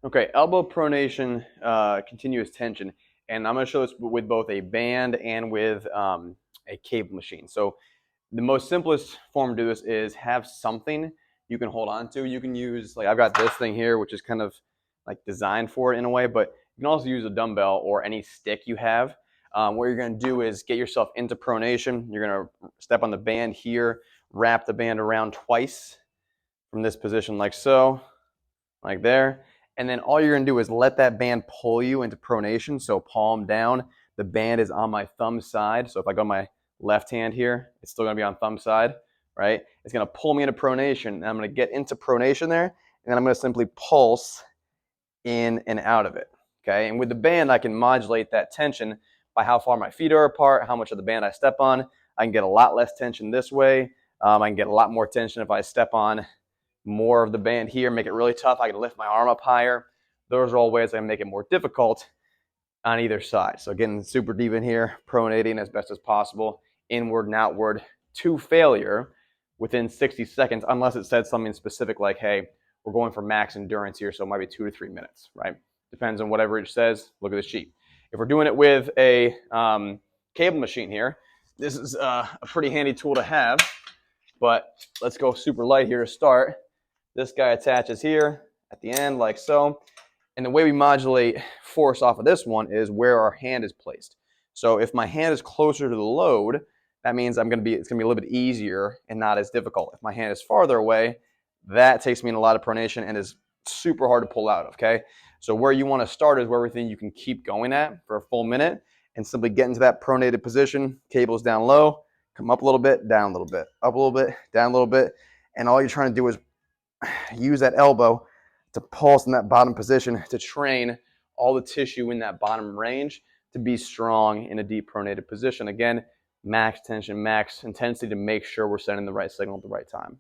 Okay, elbow pronation, continuous tension, and I'm going to show this with both a band and with a cable machine. So the most simplest form to do this is have something you can hold on to. You can use, like I've got this thing here, which is kind of like designed for it in a way, but you can also use a dumbbell or any stick you have. What you're going to do is get yourself into pronation. You're going to step on the band here, wrap the band around twice from this position like so, like there. And then all you're going to do is let that band pull you into pronation. So palm down. The band is on my thumb side. So if I go my left hand here, it's still going to be on thumb side, right? It's going to pull me into pronation. And I'm going to get into pronation there. And then I'm going to simply pulse in and out of it. Okay. And with the band, I can modulate that tension by how far my feet are apart, how much of the band I step on. I can get a lot less tension this way. I can get a lot more tension if I step on more of the band here, make it really tough. I can lift my arm up higher. Those are all ways I can make it more difficult on either side. So getting super deep in here, pronating as best as possible, inward and outward to failure within 60 seconds, unless it said something specific like, hey, we're going for max endurance here, so it might be 2 to 3 minutes, right? Depends on whatever it says. Look at the sheet. If we're doing it with a cable machine here, this is a pretty handy tool to have, but let's go super light here to start. This guy attaches here at the end like so. And the way we modulate force off of this one is where our hand is placed. So if my hand is closer to the load, that means it's going to be a little bit easier and not as difficult. If my hand is farther away, that takes me in a lot of pronation and is super hard to pull out of, okay? So where you want to start is where everything you can keep going at for a full minute and simply get into that pronated position. Cables down low, come up a little bit, down a little bit, up a little bit, down a little bit. And all you're trying to do is use that elbow to pulse in that bottom position to train all the tissue in that bottom range to be strong in a deep pronated position. Again, max tension, max intensity to make sure we're sending the right signal at the right time.